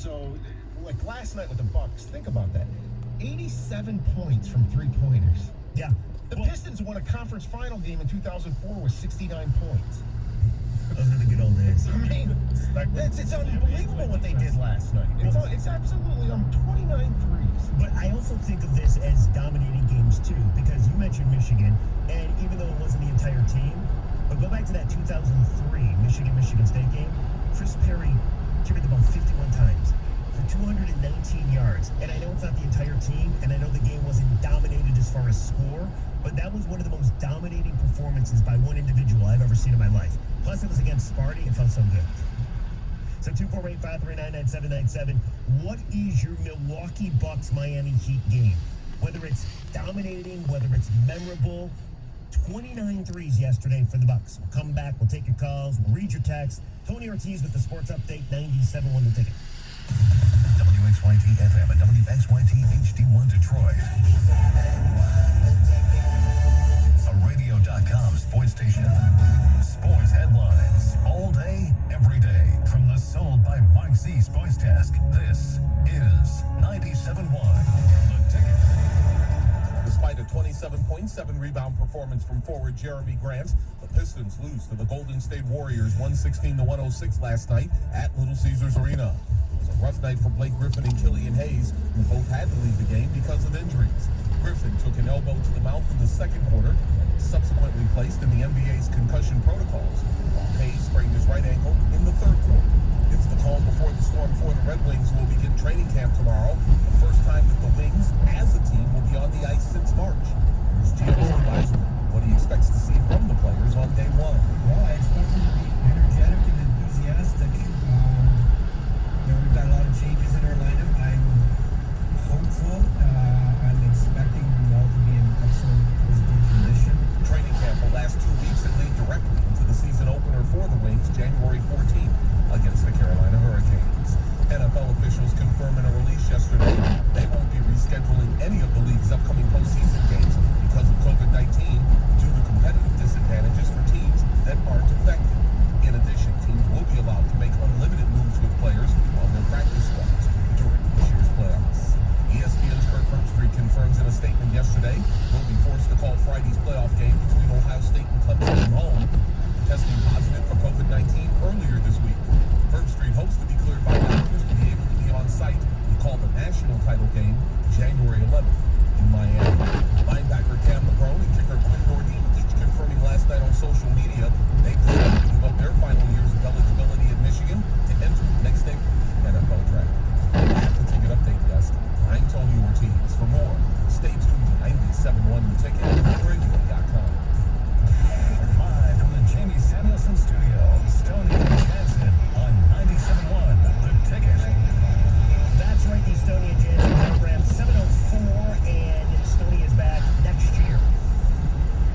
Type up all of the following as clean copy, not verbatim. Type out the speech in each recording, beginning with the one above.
So, like last night with the Bucks, think about that. 87 points from three-pointers. Yeah. The Pistons won a conference final game in 2004 with 69 points. Those are the good old days. I mean, it's unbelievable what they did last night. It's absolutely 29 threes. But I also think of this as dominating games too, because you mentioned Michigan, and even though it wasn't the entire team, but go back to that 2003 Michigan State game. Chris Perry carried the ball 51 times for 219 yards. And I know it's not the entire team, and I know the game wasn't dominated as far as score, but that was one of the most dominating performances by one individual I've ever seen in my life. Plus, it was against Sparty. It felt so good. So 248-539-9797. What is your Milwaukee Bucks Miami Heat game? Whether it's dominating, whether it's memorable. 29 threes yesterday for the Bucks. We'll come back. We'll take your calls. We'll read your texts. Tony Ortiz with the Sports Update. 97.1 The Ticket. WXYT FM and WXYT HD1 Detroit. A radio.com sports station. Sports headlines all day, every day. From the Sold by Mike Z Sports Desk, this is 97.1 The Ticket. Despite a 27.7 rebound performance from forward Jeremy Grant, the Pistons lose to the Golden State Warriors 116-106 last night at Little Caesars Arena. It was a rough night for Blake Griffin and Killian Hayes, who both had to leave the game because of injuries. Griffin took an elbow to the mouth in the second quarter and was subsequently placed in the NBA's concussion protocols, while Hayes sprained his right ankle in the third quarter. It's the calm before the storm for the Red Wings, who will begin training camp tomorrow, the first time that the Wings, as a team, will be on the ice since March. Here's GM Steve Yzerman, what he expects to see from the players on day one. Well, I expect them to be energetic and enthusiastic. We've got a lot of changes in our lineup. I'm hopeful. I'm expecting them all to be in excellent physical condition. Training camp will last 2 weeks and lead directly into the season opener for the Wings, January 14th, against the Carolina Hurricanes. NFL officials confirmed in a release yesterday they won't be rescheduling any of the league's upcoming postseason games because of COVID-19 due to competitive disadvantages for teams that aren't affected. In addition, teams will be allowed to make unlimited moves with players on their practice squads during this year's playoffs. ESPN's Kirk Herbstreit confirms in a statement yesterday they'll be forced to call Friday's playoff game between Ohio State and Clemson from home, testing positive for COVID-19 earlier this week. Herbstreit hopes to be cleared by doctors to be able to be on site to call the national title game January 11th in Miami. Linebacker Cam McGrone and kicker Quinn Nordin each confirming last night on social media they plan to give up their final years of eligibility at Michigan to enter the next day NFL draft. At the Ticket Update Desk, I'm Tony Ortiz. For more, stay tuned to 97.1 The Ticket and radio.com. Live from the Jamie Samuelson Studio, Stoney and Jansen on 97.1 The Ticket. That's right, the Stoney and Jansen program, 7:04, and Stoney is back next year.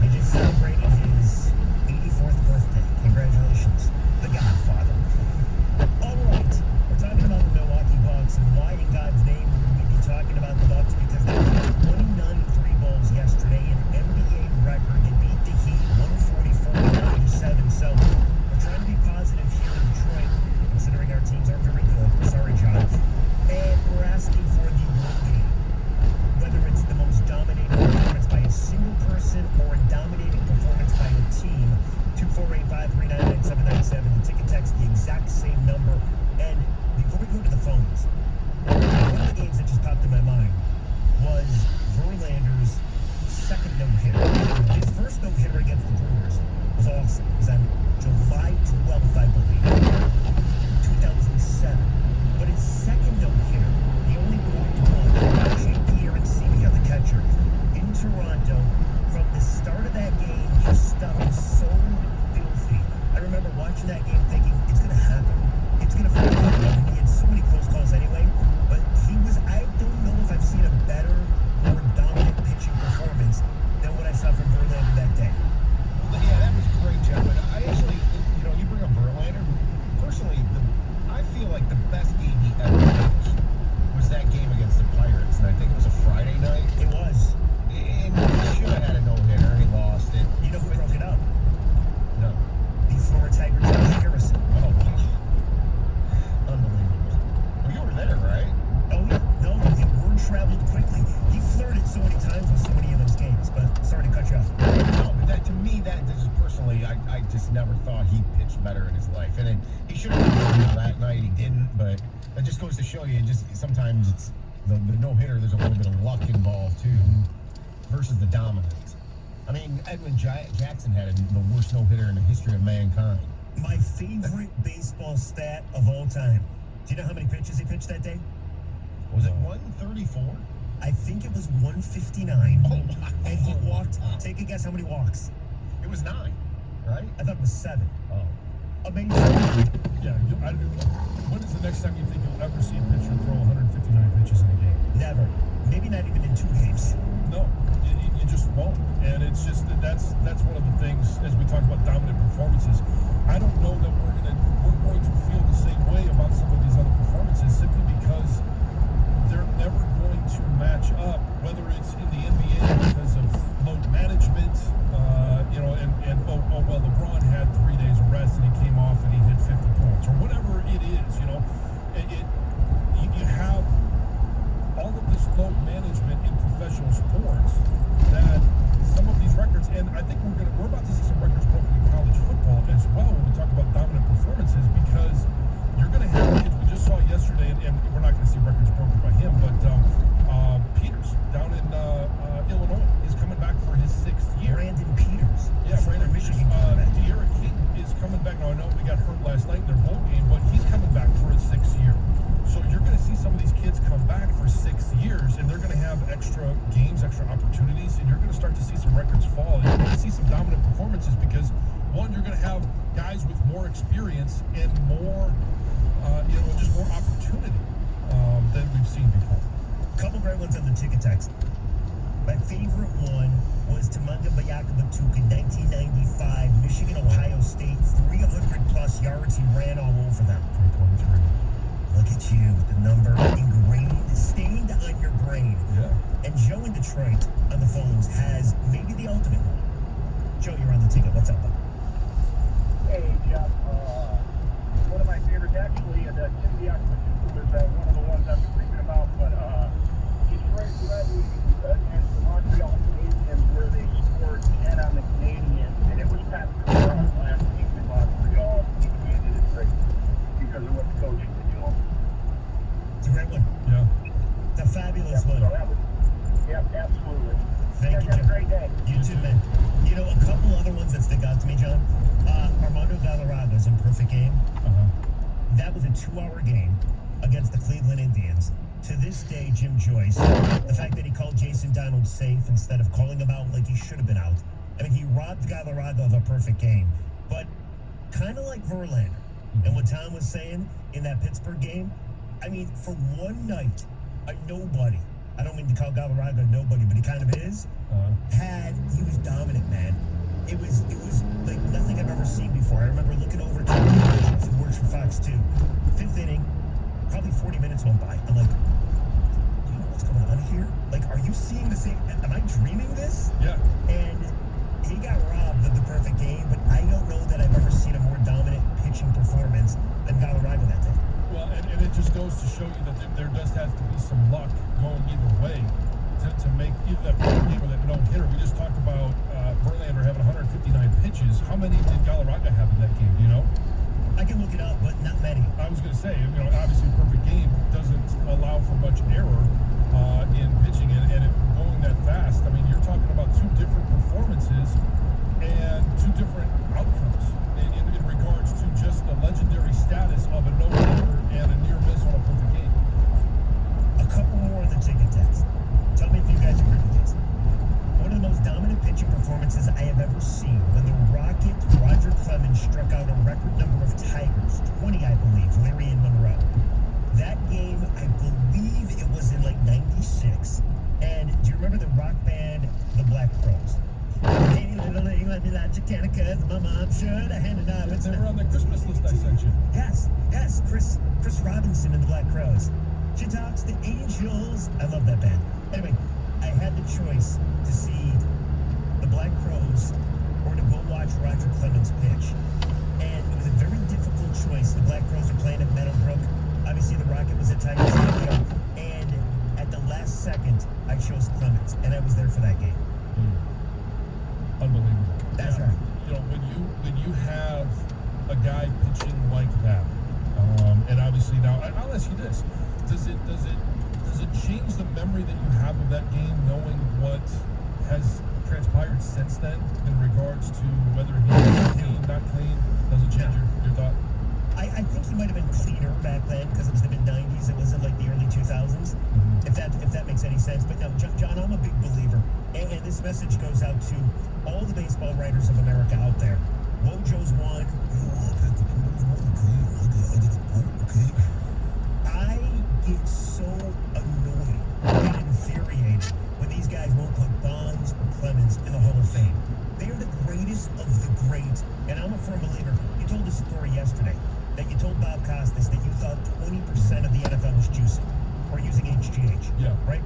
He just celebrated his 84th birthday. Congratulations, the Godfather. All right, we're talking about the Milwaukee Bucks, and why in God's name would we be talking about the Bucks? Because they had 29 three balls yesterday, an NBA record. They beat the Heat 144-97. So we're trying to be positive here in Detroit, considering our teams aren't very good. Sorry, John. And we're asking for the one game. Whether it's the most dominating performance by a single person or a dominating performance by a team. 248-539-9797. The Ticket text, the exact same number. And before we go to the phones, one of the games that just popped in my mind was Verlander's second no-hitter. His first no-hitter against the Brewers was awesome. It was on July 12th, I believe, 2007. But his second no-hitter, he only walked one, J.P. Arancibia, the catcher, in Toronto. From the start of that game, his stuff was so filthy. I remember watching that game thinking, it's going to happen. It's going to happen. He had so many close calls anyway, but he was, I don't know if I've seen a better, more dominant pitching performance than what I saw from Verlander that day. Yeah, that was great, Jeff. But I actually, you bring up Verlander. traveled quickly. He flirted so many times with so many of those games, but sorry to cut you off. No, but to me, that just personally, I just never thought he pitched better in his life. And he should have done that night. He didn't, but that just goes to show you, just sometimes it's the no-hitter, there's a little bit of luck involved too, versus the dominance. I mean, Edwin Jackson had the worst no-hitter in the history of mankind. My favorite baseball stat of all time. Do you know how many pitches he pitched that day? Was it 134? I think it was 159. Oh, wow. And he walked. Take a guess how many walks? It was 9, right? I thought it was 7. Oh. Amazing. Yeah. When is the next time you think you'll ever see a pitcher throw 159 pitches in a game? Never. Maybe not even in 2 games. No, you just won't. And it's just that's one of the things as we talk about dominant performances. I don't know that we're going to feel the same way about some of these other performances simply because they're never going to match up, whether it's in the NBA because of load management, and well, LeBron had 3 days of rest and he came off and he hit 50 points or whatever it is, you have all of this load management in professional sports that some of these records, and I think we're about to see some records broken in college football as well when we talk about dominant performances, because you're going to have kids. We just saw yesterday, and we're not going to see records broken by him, but Peters down in Illinois is coming back for his 6th year. Brandon Peters. Yeah, Brandon Michigan. De'Ara King is coming back. Now, I know we got hurt last night in their bowl game, but he's coming back for his 6th year. So you're going to see some of these kids come back for 6 years, and they're going to have extra games, extra opportunities, and you're going to start to see some records fall. You're going to see some dominant performances because, one, you're going to have guys with more experience and more, just more opportunity than we've seen before. Couple great ones on the ticket text. My favorite one was Tamanga Bayakabatuka, 1995, Michigan, Ohio State, 300-plus yards. He ran all over them. 323. Look at you with the number ingrained, stained on your brain. Yeah. And Joe in Detroit on the phones has maybe the ultimate one. Joe, you're on the ticket. What's up, bud? Hey, Jeff. One of my favorites, actually, Tim Diakabatuka was one of the ones I was thinking about, but Detroit Red Wings against the Montreal Canadiens, where they scored 10 on the Canadiens, and it was Patrick Roy last week in Montreal. He handed it great because of what the coach did to him. It's a great one. Yeah. It's a fabulous So one. that was, absolutely. Thank you, Have a Joe. great day. You too, man. A couple other ones that stick out to me, John. Armando Galarraga's in Perfect Game. That was a 2-hour game against the Cleveland Indians. To this day, Jim Joyce, the fact that he called Jason Donald safe instead of calling him out like he should have been out. I mean, he robbed Galarraga of a perfect game. But kind of like Verlander, and what Tom was saying in that Pittsburgh game, I mean, for one night, a nobody, I don't mean to call Galarraga a nobody, but he kind of is, he was dominant, man. It was like nothing I've ever seen before. I remember looking over to who works for Fox 2. 5th inning, probably 40 minutes went by. I'm like, do you know what's going on here? Like, are you seeing the same? Am I dreaming this? Yeah. And he got robbed of the perfect game, but I don't know that I've ever seen a more dominant pitching performance than Galarraga that day. Well, and it just goes to show you that there does have to be some luck going either way to make either that perfect game or that no-hitter. We just talked about Verlander having 159 pitches. How many did Galarraga have in that game? Do you know? I can look it up, but not many. I was going to say, obviously a perfect game doesn't allow for much error in pitching and it going that fast. I mean, you're talking about 2 different performances and 2 different outcomes in regards to just the legendary status of a no-hitter and a near miss on a perfect game. A couple more on the ticket text. Tell me if you guys agree with this. One of the most dominant pitching performances I have ever seen when the Rocket Roger Clemens struck out a record number of Tigers, 20 I believe, Larry and Monroe. That game, I believe it was in like 96. And do you remember the rock band, The Black Crowes? Hey, little lady, let me light your candle, 'cause my mom should have handed out. They were on the Christmas list I sent you. Yes, Chris Robinson and the Black Crowes. She talks to angels. I love that band. Anyway, I had the choice to see the Black Crowes or to go watch Roger Clemens pitch. And it was a very difficult choice. The Black Crowes are playing at Meadowbrook. Obviously, the Rocket was at Tigers Stadium. And at the last I chose Clemens, and I was there for that game. Unbelievable. That's Yeah. right. You know, when you have a guy pitching like that, and obviously now I'll ask you this: does it change the memory that you have of that game, knowing what has transpired since then in regards to whether he was clean, not clean? Does it change your thought? I think he might have been cleaner back then because it was the mid-90s. It wasn't like the early 2000s, if that makes any sense. But no, John, I'm a big believer. And this message goes out to all the baseball writers of America out there. Wojo's won. I get so annoyed and infuriated when these guys won't put Bonds or Clemens in the Hall of Fame. They're the greatest of the great. And I'm a firm believer. You told a story yesterday that you told Bob Costas that you thought 20% of the NFL was juicing or using HGH. Yeah. Right?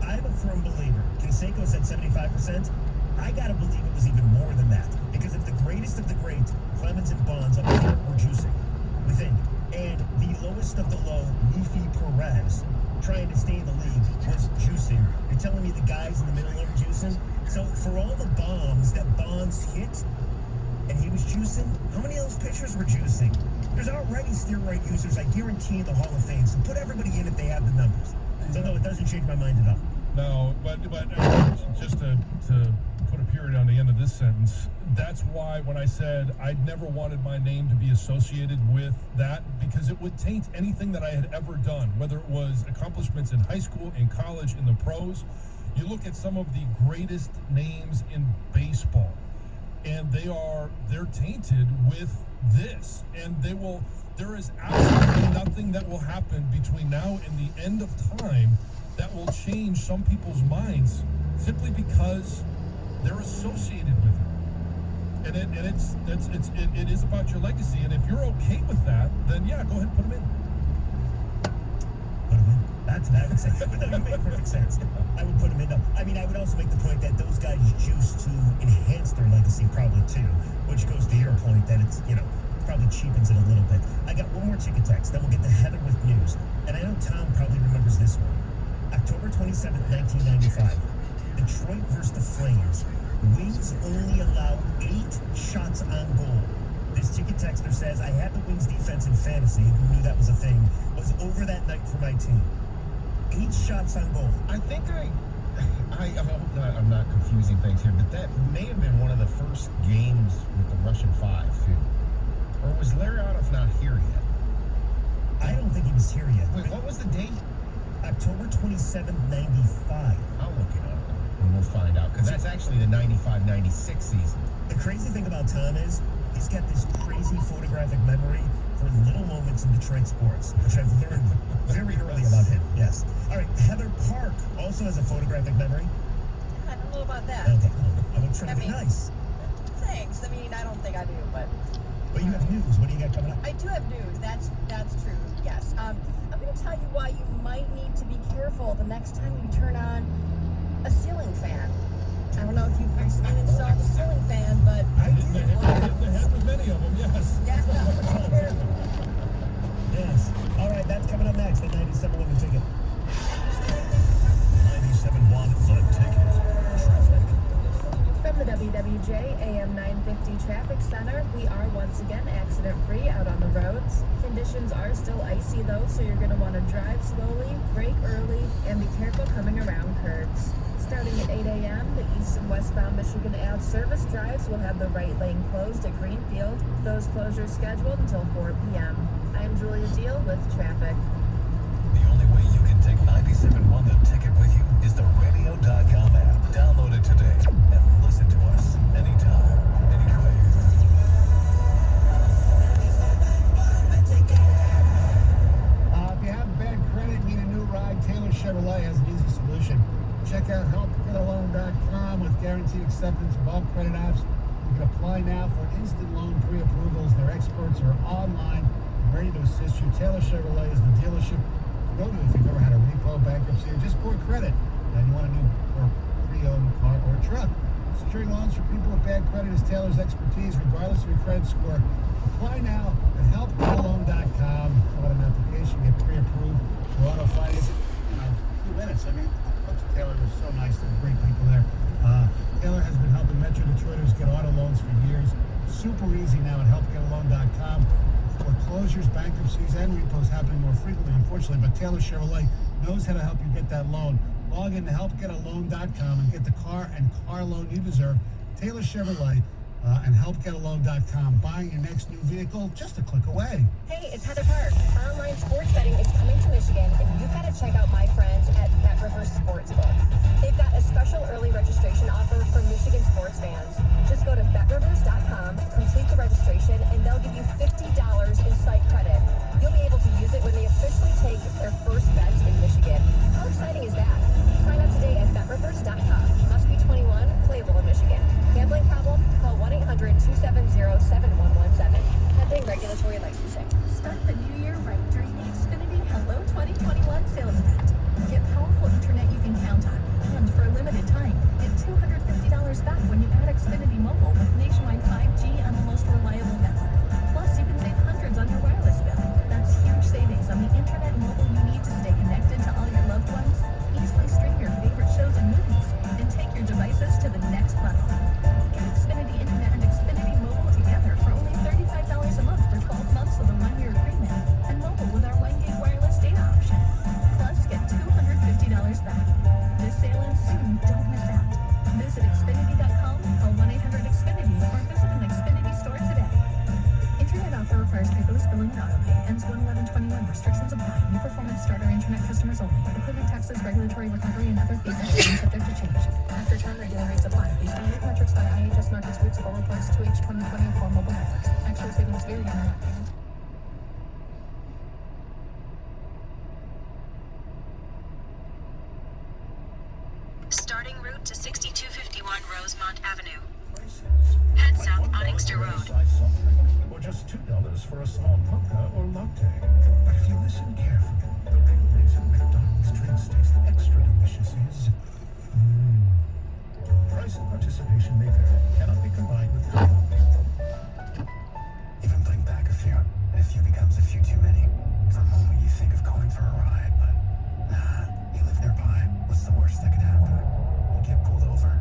I'm a firm believer. Canseco said 75%. I gotta believe it was even more than that. Because if the greatest of the great, Clemens and Bonds up here were juicing, we think. And the lowest of the low, Nefi Perez, trying to stay in the league, was juicing. You're telling me the guys in the middle are juicing? So for all the bombs that Bonds hit, and he was juicing, how many of those pitchers were juicing? There's already steroid users, I guarantee, in the Hall of Fame. So put everybody in if they have the numbers. So no, it doesn't change my mind at all. No, but just to put a period on the end of this sentence, that's why when I said I'd never wanted my name to be associated with that, because it would taint anything that I had ever done, whether it was accomplishments in high school, in college, in the pros. You look at some of the greatest names in baseball, and they're tainted with this, and there is absolutely nothing that will happen between now and the end of time that will change some people's minds simply because they're associated with it. And it is about your legacy. And if you're okay with that, then yeah, go ahead and put them in. Put him in. That's what I would say. But no, you make perfect sense. I would put him in. No, I mean, I would also make the point that those guys choose to enhance their legacy probably too, which goes to your point that it's, probably cheapens it a little bit. I got one more ticket text, then we'll get to Heather with news. And I know Tom probably remembers this one. October 27th, 1995. Detroit versus the Flames. Wings only allow 8 shots on goal. This ticket texter says, I had the Wings defense in fantasy, who knew that was a thing, was over that night for my team. 8 shots on goal. I think I hope I'm not confusing things here, but that may have been one of the first games with the Russian Five, too. Or was Larionov not here yet? I don't think he was here yet. Wait, what was the date? October 27th, 95. I'll look it up and we'll find out, because that's actually the 95-96 season. The crazy thing about Tom is he's got this crazy photographic memory for little moments in Detroit sports, which I've learned very early about him. Yes. All right, Heather Park also has a photographic memory. I don't know about that. Okay, I'm going to try to be I mean- nice. Thanks. I mean, I don't think I do, but But you have news. What do you got coming up? I do have news. That's true. Yes. I'm going to tell you why you might need to be careful the next time you turn on a ceiling fan. I don't know if you've recently installed a ceiling fan, but I Hit the did. head with many of them, yes. yeah, be careful. Yes. All right, that's coming up next. The 97 Women Ticket. 97.1 The Ticket. Traffic. From the WWJ AM 950 Traffic Center, we are once again accident-free out on the roads. Conditions are still icy though, so you're going to want to drive slowly, brake early, and be careful coming around curves. Starting at 8 a.m., the east and westbound Michigan Ave service drives will have the right lane closed at Greenfield. Those closures scheduled until 4 p.m. I'm Julia Deal with traffic. The only way you can take 97.1 The Ticket with you is the radio.com app. Download it today and listen to us anytime, anywhere. If you have bad credit, need a new ride, Taylor Chevrolet has an easy solution. Check out helpgetalone.com with guaranteed acceptance of all credit apps. You can apply now for instant loan pre-approvals. Their experts are online, ready to assist you. Taylor Chevrolet is the dealership to go to if you've ever had a repo, bankruptcy, or just poor credit. And you want a new or pre-owned car or a truck. Securing loans for people with bad credit is Taylor's expertise, regardless of your credit score. Apply now at helpgetalone.com. Fill out an application, get pre-approved for auto finance in a few minutes. Yes, I mean, folks at Taylor are so nice. They're great people there. Taylor has been helping Metro Detroiters get auto loans for years. Super easy now at helpgetalone.com. Foreclosures, bankruptcies, and repos happening more frequently, unfortunately, but Taylor Chevrolet knows how to help you get that loan. Log in to helpgetalone.com and get the car and car loan you deserve. Taylor Chevrolet and helpgetalone.com. Buying your next new vehicle just a click away. Hey, it's Heather Park. Online sports betting is coming to Michigan, and you've got to check out my friends at BetRivers Sportsbook. They've got a special early registration offer for Michigan sports fans. Just go to betrivers.com, complete the registration, and they'll give you $50 in site credit. You'll be able to use it when they officially take their first bets in Michigan. How exciting is that? Sign up today at betrivers.com. Must be 21, playable in Michigan. Gambling problem? Call 1-800-270-7117. Pending regulatory licensing. Start the new year right during the Xfinity Hello 2021 sales event. Get powerful internet you can count on, and for a limited time, get $250 back when you add Xfinity Mobile with nationwide 5G on the most reliable network. Plus, you can save hundreds on your wireless bill. That's huge savings on the internet and mobile you need to stay connected to all your loved ones, easily stream your favorite shows and movies, and take your devices to the next level. Get Xfinity Internet and Xfinity Mobile together for only $35 a month for 12 months with a 1-year agreement, and mobile with our 1 gig wireless data option. Plus, get $250 back. This sale ends soon. Don't miss out. Visit Xfinity.com, call 1-800-XFINITY, or visit an Xfinity store today. Internet offer requires paperless billing and autopay. Ends 1/11/21. Restrictions apply. New performance starter internet customers only. Equipment taxes, regulatory recovery, and other fees and subject to change. After term, regular rates apply. Based on rate metrics by IHS Markets Group, Score Reports 2H 2020 for mobile networks. Actual savings vary on that. Starting route to 6251 Rosemont Avenue. Head south on Inkster Road. Or just $2 for a small mocha or latte. But if you listen carefully, the real reason McDonald's drinks taste extra delicious is... Price and participation may vary. Cannot be combined with coffee. Even bring back a few. And a few becomes a few too many. For a moment you think of going for a ride, but nah, you live nearby. What's the worst that could happen? You get pulled over.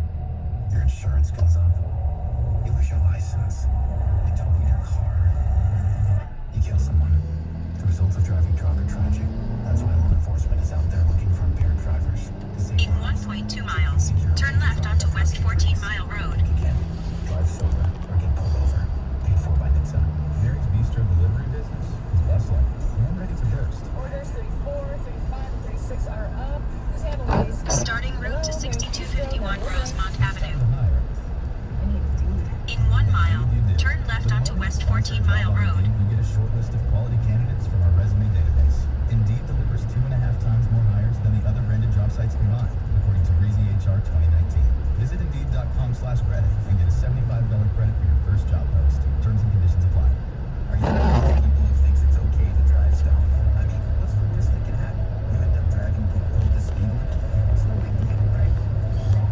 Your insurance goes up. You lose your license. They total your car. You kill someone. The result of driving drunk or tragic. That's why law enforcement is out there looking for impaired drivers. In 1.2 miles, turn left onto West 14 Mile Road. Again, drive sober or get pulled over. Paid for by NHTSA. Mary's Bistro delivery business is bus like. I'm ready to burst. Orders 34, 35, and 36 are up. Who's handling these? Starting route to 6251 Rosemont Avenue. Higher. I need Indeed. In 1 mile, turn left onto West 14 Mile Road. You get a short list of quality candidates from our resume database. Indeed delivers 2.5 times more hires than the other branded job sites combined, according to Breezy HR 2019. Visit Indeed.com/credit and get a $75 credit for your first job post. Terms and conditions apply. Are you one of those people who thinks it's okay to drive stoned? I mean, what's the worst that can happen? You end up driving below the speed limit? It's no big deal, right? Wrong.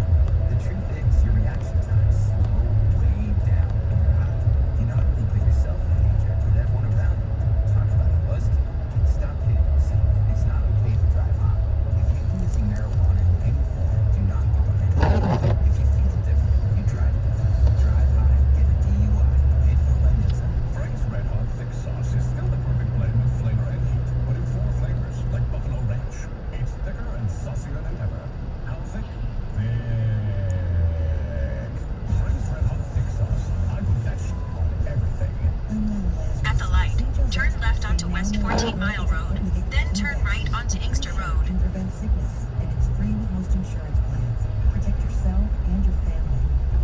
The truth is, your reaction time slow way down when you're high. You not only put yourself in danger, but everyone around you. Talk about a buzzkill. Stop kidding yourself. It's not okay to drive high. If you've been using marijuana in any form, do not be behind the wheel. If you feel different, you drive different. Drive high, get a DUI. Paid for by NHTSA. Frank's Red Hot Thick Sauce is still the perfect blend of flavor and heat, but in 4 flavors, like Buffalo Ranch. It's thicker and saucier than ever. How thick? Thick. Frank's Red Hot Thick Sauce. I put that shit on everything. At the light, turn left onto West 14 Mile Road, then turn right onto Inkster Road. Can prevent sickness, and it's free with most insurance plans. Protect yourself and your family.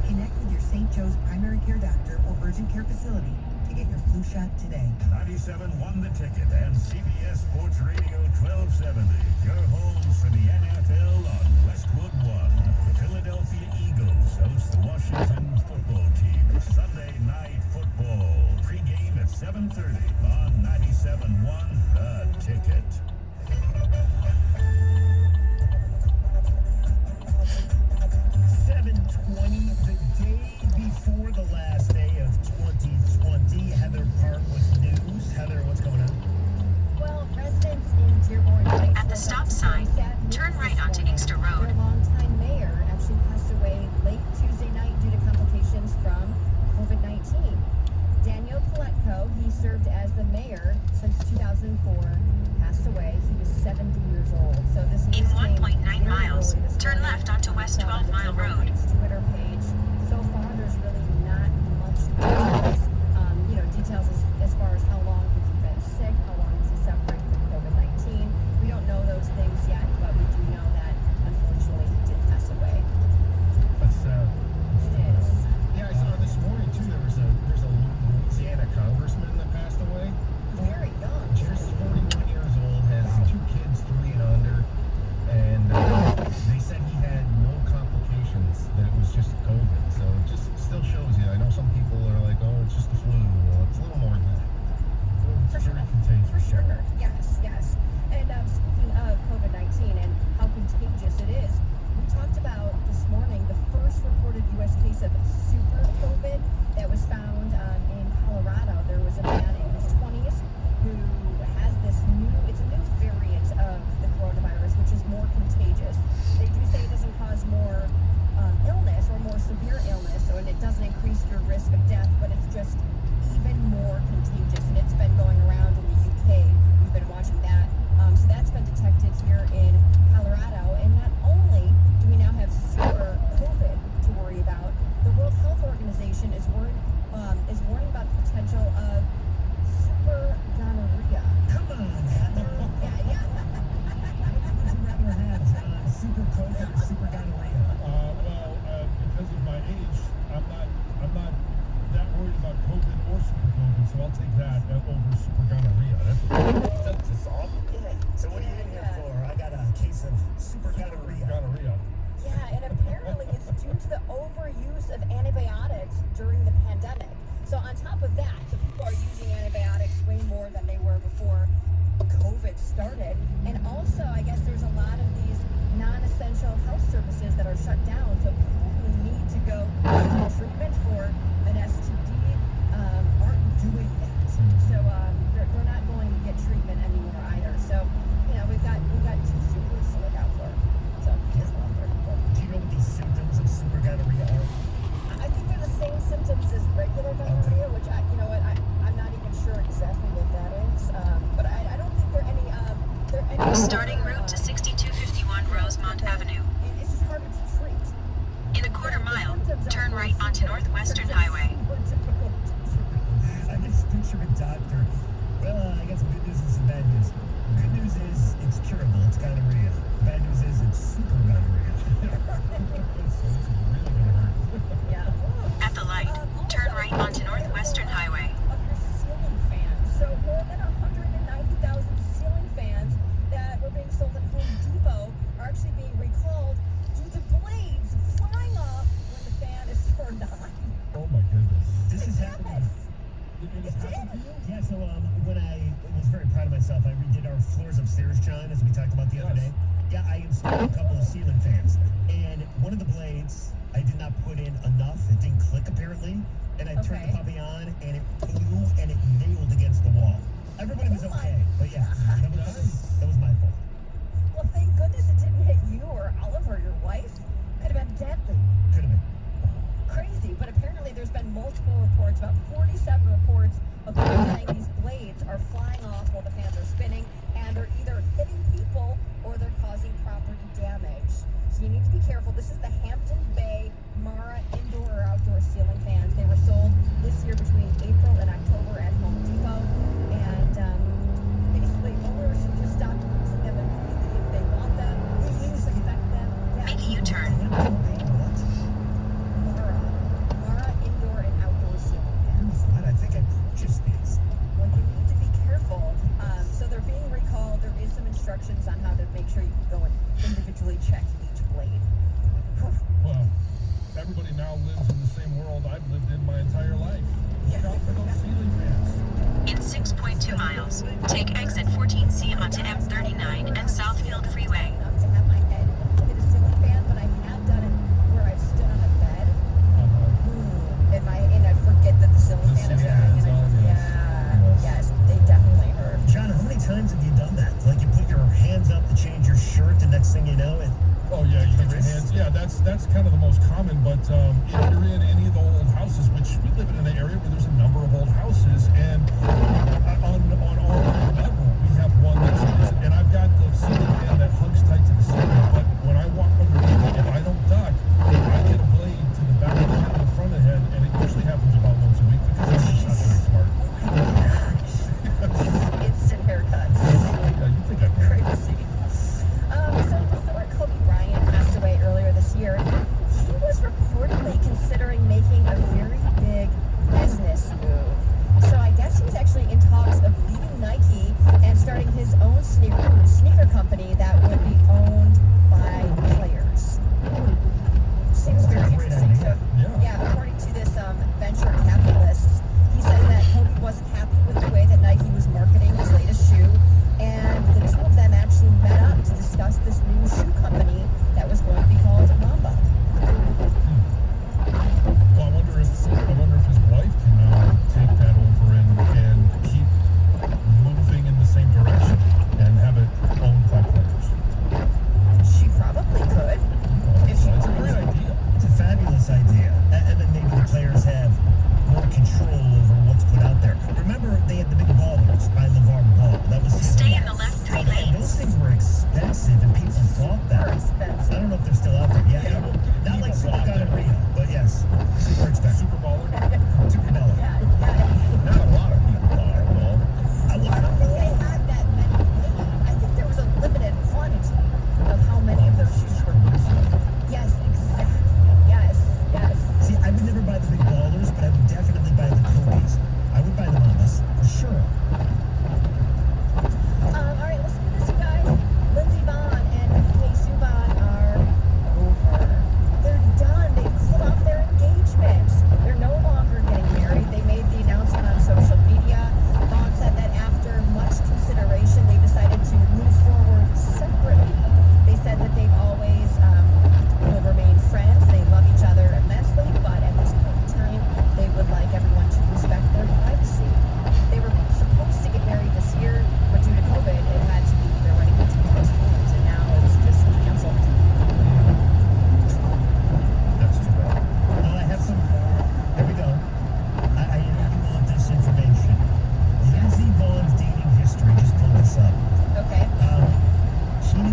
Connect with your St. Joe's primary care doctor or urgent care facility to get your flu shot today. 97 won the ticket and CBS Sports Radio 1270. Your homes for the NFL on Westwood One. The Philadelphia Eagles host the Washington football team. Sunday night football. Pre-game at 7:30 on 97.1 The Ticket. 7:20, the day before the last day of 2020. Heather Park with news. Heather, what's going on? Well, residents in Dearborn Heights I'll take that over super gonorrhea. That's just awful. Yeah. So what are you in here for? I got a case of super gonorrhea. Gonorrhea. Yeah, and apparently it's due to the overuse of antibiotics during the pandemic. So on top of that, so people are using antibiotics way more than they were before COVID started. And also, I guess there's a lot of these non-essential health services that are shut down. So people who need to go seek treatment for an STD aren't doing that. So they're not going to get treatment anymore either. So, you know, we've got two supers to look out for. So just one for people. Do you know what these symptoms of super gonorrhea are? I think they're the same symptoms as regular gonorrhea, which I'm not even sure exactly what that is. But I don't think they're any. Starting route to 6251 Rosemont Avenue. It's just harder to treat. In a quarter mile, turn right onto Northwestern Highway. I just picture a doctor. Well, I got some good news and some bad news. Good news is it's curable. It's gonorrhea. Bad news is it's super gonorrhea. So it's really gonna hurt. Yeah. At the light, turn right onto Northwestern Highway. Of your ceiling fans. So more than 190,000 ceiling fans that were being sold at Home Depot are actually being recalled due to blades flying off when the fan is turned on. Oh my goodness. This is happening. It has happened to you? Yeah, so when I was very proud of myself, I redid our floors upstairs, John, as we talked about the other Yes. day. Yeah, I installed a couple of ceiling fans. And one of the blades, I did not put in enough. It didn't click, apparently. And I turned the puppy on, and it flew, and it nailed against the wall. Everybody was okay. But yeah, that was my fault. Well, thank goodness it didn't hit you or Oliver, your wife. Could have been deadly. Could have been. Crazy, but apparently there's been multiple reports, about 47 reports of people saying these blades are flying off while the fans are spinning, and they're either hitting people or they're causing property damage. So you need to be careful. This is the Hampton Bay Mara indoor or outdoor ceiling fans. They were sold this year between April and October at Home Depot, and basically owners should just stop using them immediately if they want them, if they suspect them. Yeah. Make a U-turn. Mara indoor and outdoor ceiling fans. What? I think I purchased these. Well, you need to be careful. So they're being recalled. There is some instructions on how to make sure you can go and individually check each blade. Well, everybody now lives in the same world I've lived in my entire life. Look out for those ceiling fans. In 6.2 miles, take exit 14C onto M39 and Southfield Freeway. Enough to have my head hit a ceiling fan, but I have done it where I've stood on a bed. And I forget that the ceiling fan is running. Yes, they definitely hurt. John, how many times have you done that? Like you put your hands up to change your shirt, the next thing you know, it. Oh yeah, you get your hands. Yeah, that's kind of the most common. But if you're in any of the old houses, which we live in an area where there's a number of old houses, and on our level we have one that's, and I've got the ceiling fan that hugs tight to the ceiling. But when I walk underneath it, if I don't duck, I get a blade to the back of the head and the front of the head, and it usually happens about once a week because I'm just not very smart. Instant haircuts. Yeah, you think I'm Crazy. So before Kobe Bryant passed away earlier this year, he was reportedly considering making a very big business move. So I guess he was actually in talks of leaving Nike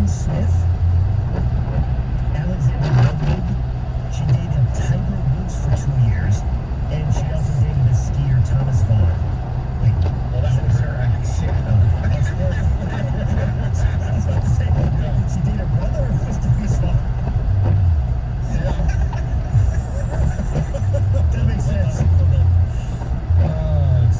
Jordan Smith, Alexander Ludwig. She dated Tiger Woods for 2 years, and she also dated a skier, Thomas Vaughn. Wait, Well, that was her ex. I was about to say, she dated her brother, or was Thomas Vaughn? That makes sense.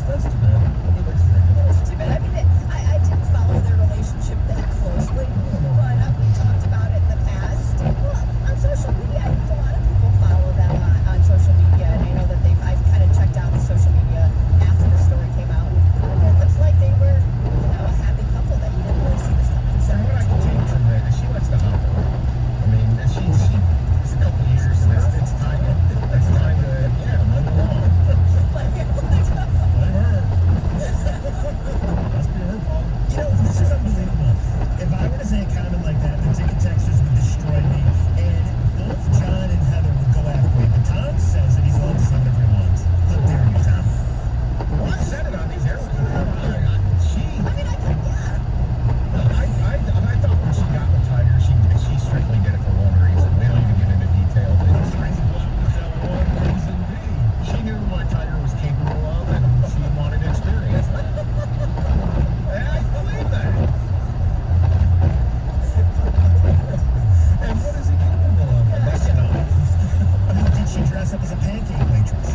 That's too bad. Nobody likes to drink it. It was too bad. I mean, I didn't follow their relationship that closely, but we talked about it in the past. Well, on social media, I think a lot of people follow them on social media, and I know that I've kind of checked out the social media after the story came out, and it looks like they were, a happy couple that you didn't really see this coming. So What I can take from that is she likes to hop on. I mean, it's a couple of years, and it's time to, move along. Must be her fault. This is unbelievable. If I were to say a comment like that, the ticket texters would destroy me, and both John and Heather would go after me. But Tom says that he's allowed to say whatever he wants. How dare you, Tom? Well, I said it on these airways. I thought when she got with Tiger, she strictly did it for one reason. We don't even get into detail. But she knew what Tiger was capable of, and she wanted to experience that. And I believe that. And what is he capable of? Did she dress up as a pancake waitress?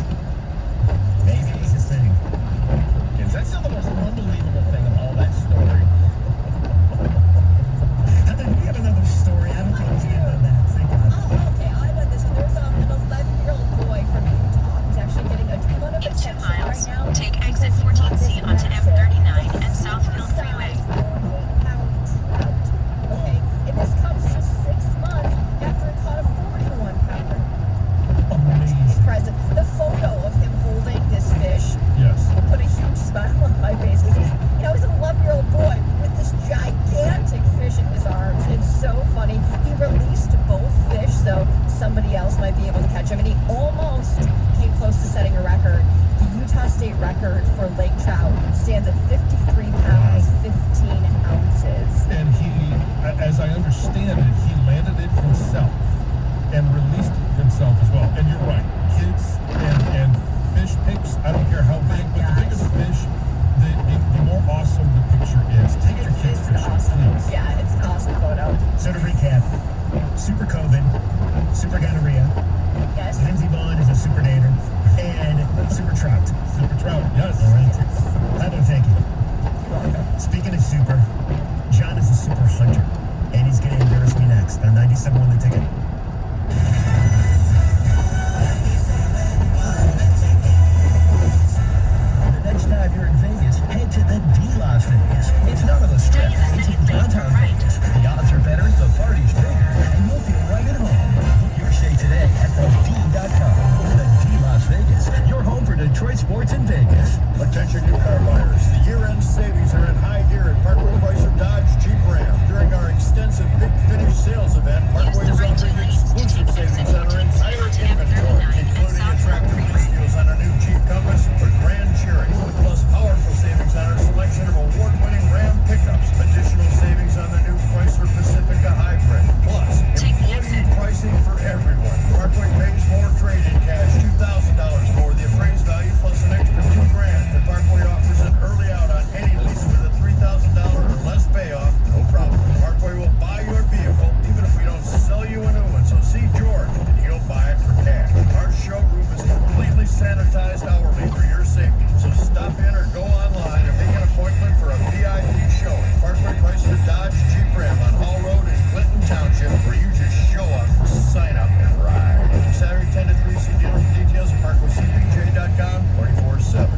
Maybe it's his thing. That's still the most unbelievable thing of all that story. Heather, do we have another story? I don't think we can have that. Thank God. Oh, okay. I know this one. There's an 11-year-old boy from Utah who's actually getting a ton of In 2 attention miles, right now. take exit 14C onto M39 and Southfield Freeway. 48-pound trout. Okay, and this comes just 6 months after it caught a 41-pounder. Amazing. Present. The photo of him holding this fish Yes. put a huge smile on my face because he's an 11-year-old boy with this gigantic fish in his arms. It's so funny. He released both fish so somebody else might be able to catch him, and he almost came close to setting a record. The Utah state record for lake trout stands at 53 pounds, 15 ounces. And he, as I understand it, he landed it himself and released it himself as well. And you're right, kids and fish pics, I don't care how big, but the bigger the fish, the more awesome the picture is. Take your kids It's fishing, awesome. please. Yeah, it's an awesome photo. So to recap, super COVID, super gonorrhea, Yes. Lindsey Vaughn is a super dater, and super trout. Super trout, yes. All right. Heather, thank you. Speaking of super, John is a super hunter, and he's going to embarrass me next on 97.1 The Ticket. The next time you're in Vegas, head to the D Las Vegas. It's not on the strip. Stay in the It's in second lane, downtown turn right. Vegas. The odds are better, the party's bigger, and you'll feel right at home. Book your stay today at thed.com. The D Las Vegas, your home for Detroit sports in Vegas. Attention new car buyers. The year-end savings are in high gear at Parkway Chrysler Dodge Jeep Ram. During our extensive Big Finish sales event, Parkway is offering exclusive savings on our entire inventory, including attractive lease deals on our new Jeep Compass or Grand Cherokee, plus powerful savings on our selection of award-winning Ram pickups. Additional savings on the new Chrysler Pacifica Hybrid. Plus, employee pricing for everyone. Parkway pays more trade-in cash, $2,000 more the appraised value, plus an extra $2,000. The Parkway offers an early out on any lease with a $3,000 or less payoff. No problem. Parkway will buy your vehicle even if we don't sell you a new one. So see George and he'll buy it for cash. Our showroom is completely sanitized hourly for your safety. So stop in or go online and make an appointment for a VIP showing. Parkway Chrysler Dodge Jeep Ram on Hall Road in Clinton Township, where you just show up, sign up, and ride. Saturday 10 to 3. See dealer for details at parkwaycpj.com 24/7.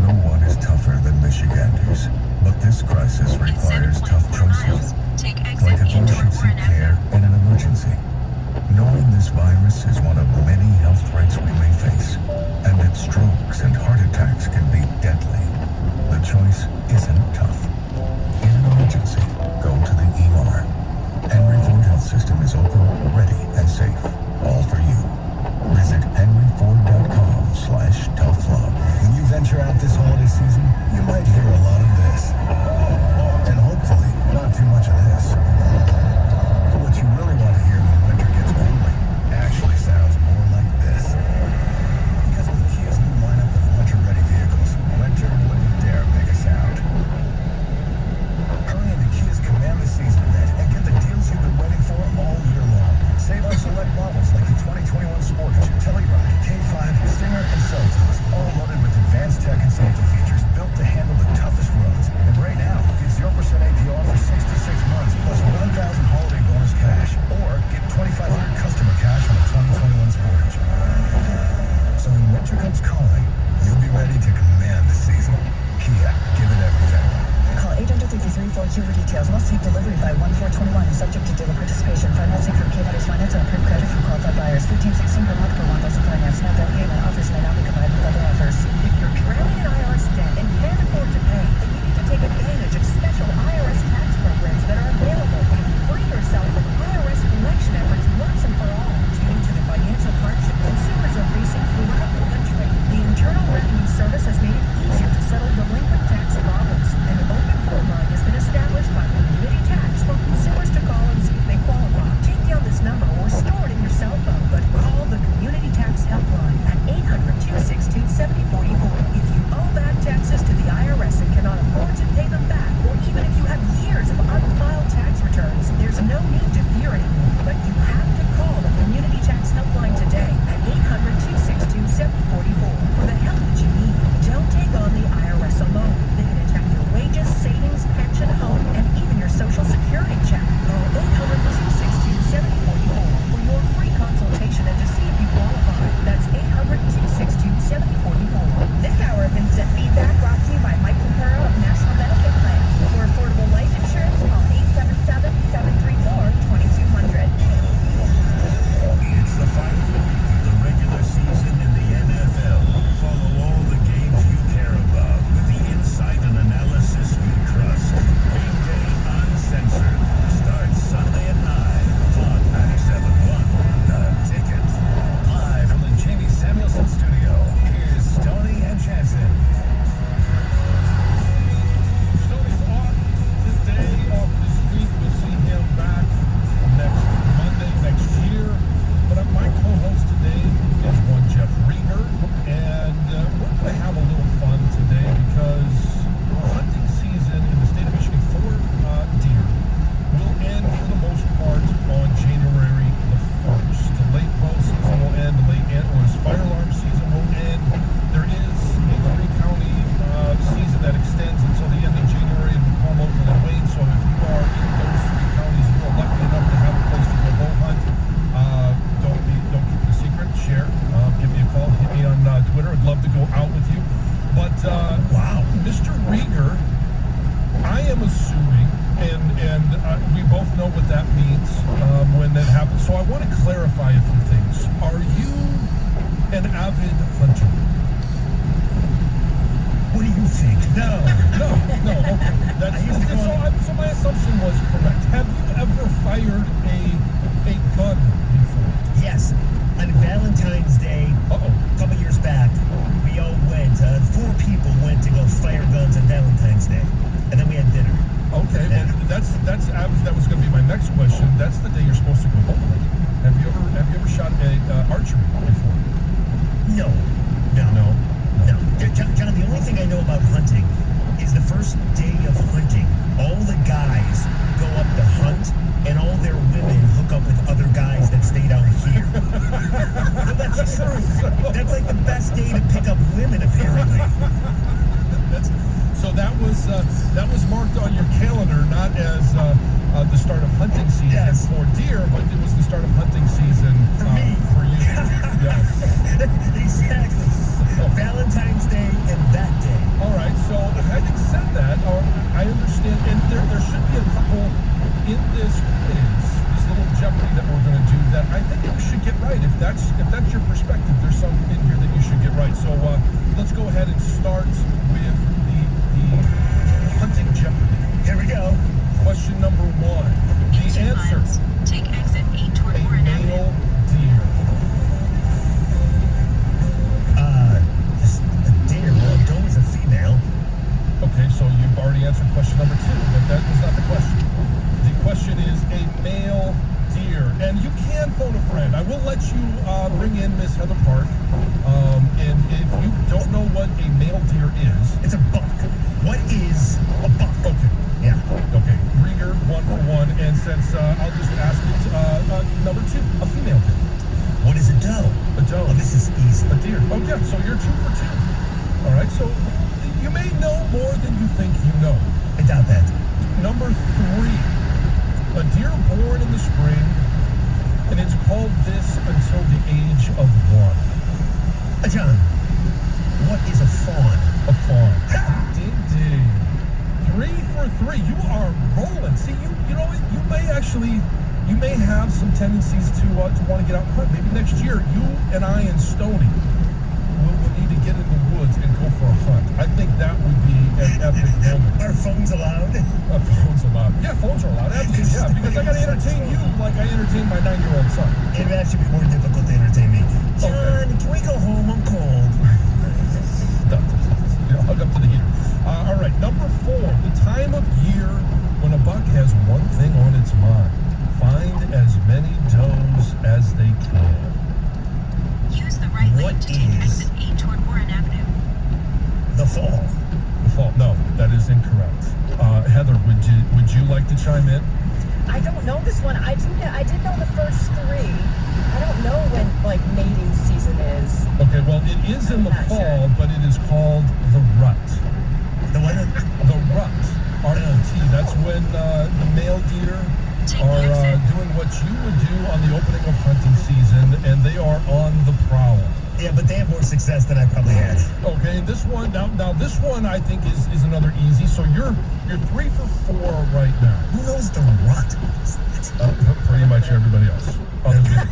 No one is tougher than Michiganders, but this crisis In requires 7.4 tough miles, choices. take Like exit if you should 824 seek and care in an emergency. Knowing this virus is one of many health threats we may face, and that strokes and heart attacks can be deadly, the choice isn't tough. In an emergency, go to the ER. Henry Ford Health System is open, ready, and safe. All for you. Visit henryford.com/toughlove. When you venture out this holiday season, you might hear a lot of this. And hopefully, not too much of this. Click here for details. Must take delivery by 1/4/21. Subject to dealer participation. Financing from K-Butters Finance and approved credit from qualified buyers. 15/16 per month per one doesn't finance. Not down payment. Offers may not be combined with other offers. If you're drowning in IRS debt and can't afford to pay, then you need to take advantage of special IRS tax programs that are available and free yourself from IRS collection efforts once and for all. Due to the financial hardship consumers are facing throughout the country, the Internal Revenue Service has made it easier to settle delinquent tax problems. An open phone line has been established by Community Tax for consumers to call and see if they qualify. Take down this number or store it in your cell phone, but call the Community Tax Helpline at 800-262-7044. If you owe back taxes to the IRS and cannot afford to pay them back, or even if you have years of unfiled tax returns, there's no need to fear anymore. But you have to call the Community Tax Helpline today at 800-262-7044 for the help that you need. Don't take on the IRS alone. They can attack your wages, savings, pension, home, and even your Social Security check. Call 800-262-7044 for your free consultation and to see if you qualify. That's 800-262-7044. This hour of Instant Feedback brought to you by Mike Capero of National Benefit Plans. For affordable life insurance, call 877-734-2200. It's the final week of the regular season in the NFL. Follow all the games you care about with the insight and analysis we trust. Game Day Uncensored starts Sunday at 9 on 97.1 The Ticket. Live from the Jamie Samuelson studio, here's Tony and Jansen. Tony's off today, off this week. We'll see him back next Monday, next year. But my co-host today is one Jeff Rieger, and we're going to have a little fun today because hunting season in the state of Michigan for deer will end for the most part on January the 1st. The late bow season will end, the late antlerless fire alarm season will end. There is a three-county season that extends until the end of January in Macomb, Oakland, and Wayne. So if you are in those three counties and you're lucky enough to have a place to go bow hunt, don't keep it a secret. Share. Give me a call. Hit me on Twitter. I'd love to go out with you. But wow, Mr. Rieger, I am assuming, and we both know what that means when that happens. So I want to clarify a few things. Are you an avid hunter? What do you think? No. Okay. So my assumption was correct. Have you ever fired a gun before? Yes. On Valentine's Day, a couple years back, we all went, 4 people went to go fire guns on Valentine's Day. And then we had dinner. Okay, well, that was going to be my next question. That's the day you're supposed to go bow hunt. Have you ever shot archery before? No. John, the only thing I know about hunting is the first day of hunting, all the guys go up to hunt, and all their women hook up with other guys that stayed out here. No, that's true. That's like the best day to pick up women, apparently. So that was marked on your calendar, not as the start of hunting season for deer, but it was the start of hunting season for me. For you. Yes. Exactly. Valentine's Day and that day. All right. So having said that, I understand, and there should be a couple in this quiz, this little Jeopardy that we're going to do that I think you should get right. If that's your perspective, there's some in here that you should get right. So let's go ahead and start with the hunting Jeopardy. Here we go. Question number 1. The answer. Miles. Take exit 8 toward A Warren male Avenue. deer. A deer. Well, a doe is a female. Okay, so you've already answered question number 2, but that was not the question. The question is a male deer. And you can phone a friend. I will let you bring in Miss Heather Park. And if you don't know what a male deer is... It's a buck. What is a buck? Okay. Yeah. Okay. Rieger, 1 for 1. And since I'll just ask it, number 2, a female deer. What is a doe? A doe. Oh, this is easy. A deer. Oh, yeah. So you're 2 for 2. All right. So you may know more than you think you know. I doubt that. Number 3. A deer born in the spring, and it's called this until the age of 1. John, what is a fawn? A fawn. Ding, ding, ding. 3 for 3. You are rolling. See, you know what? You may have some tendencies to want to get out and hunt. Maybe next year, you and I and Stoney will need to get in the woods and go for a hunt. I think that would be an epic moment. Are phones allowed? Phones allowed. Yeah, phones are allowed. Absolutely, yeah. Because I got to entertain you like I entertain my 9-year-old son. It would actually be more difficult to entertain me. John, Okay. can we go home? I'm cold. Hug up to the heater. All right, number 4, the time of year when a buck has one thing on its mind. Find as many does as they can. Use the right lane What to take is- exit 8 toward Warren Avenue. The fall. The fall. No, that is incorrect. Heather, would you like to chime in? I don't know this one. I did know the first 3. I don't know when mating season is. Okay, well, it is in the Not fall, sure. but it is called the rut. The one. The rut. R-U-T. That's when the male deer are doing what you would do on the opening of hunting season, and they are on the prowl. Yeah, but they have more success than I probably had. Okay, and this one now this one I think is another easy. So you're 3 for 4 right now. Who knows the rut? Pretty much everybody else. Other than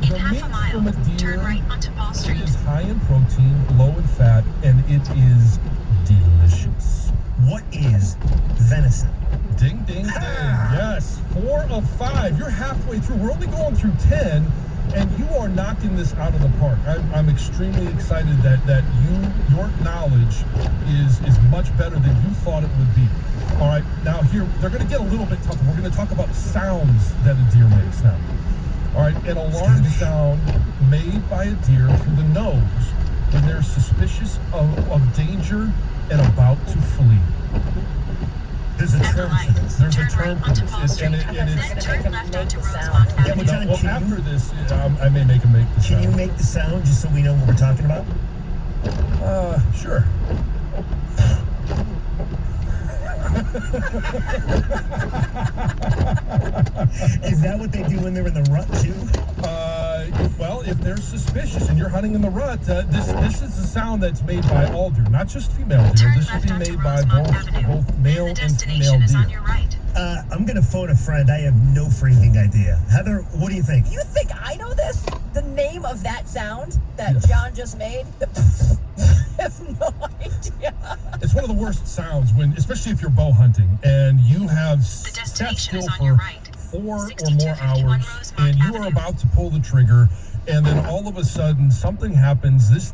In the half meat a mile, from a deer turn right onto Ball It Street. is high in protein, low in fat, and it is delicious. What is venison? Ding, ding, ding. Yes, 4 of 5. You're halfway through. We're only going through 10, and you are knocking this out of the park. I'm extremely excited that your knowledge is much better than you thought it would be. All right, now here, they're going to get a little bit tougher. We're going to talk about sounds that a deer makes now. All right, an alarm sound made by a deer through the nose when they're suspicious of danger and about to flee. There's a At the term for light, this. There's a turn term right for onto this. Ball It's- Street. and it- and it's- Then turn left onto Make the Rosemont sound. Yeah, Avenue. but John, Well, can after you, this, I may make the can sound. you make the sound just so we know what we're talking about? Sure. Is that what they do when they're in the rut too? Well, if they're suspicious and you're hunting in the rut, this is a sound that's made by all deer, not just female deer. Turn This would left be onto made by Rosemont both Avenue. male Then the and female destination is on deer. your right. I'm gonna phone a friend. I have no freaking idea. Heather, what do you think? You think I know this? The name of that sound that Yes. John just made? I have no idea. It's one of the worst sounds when, especially if you're bow hunting and you have The sat destination still is on for your right. 4 or more 6251 hours Rosemont and you are Avenue. about to pull the trigger, and then all of a sudden something happens. This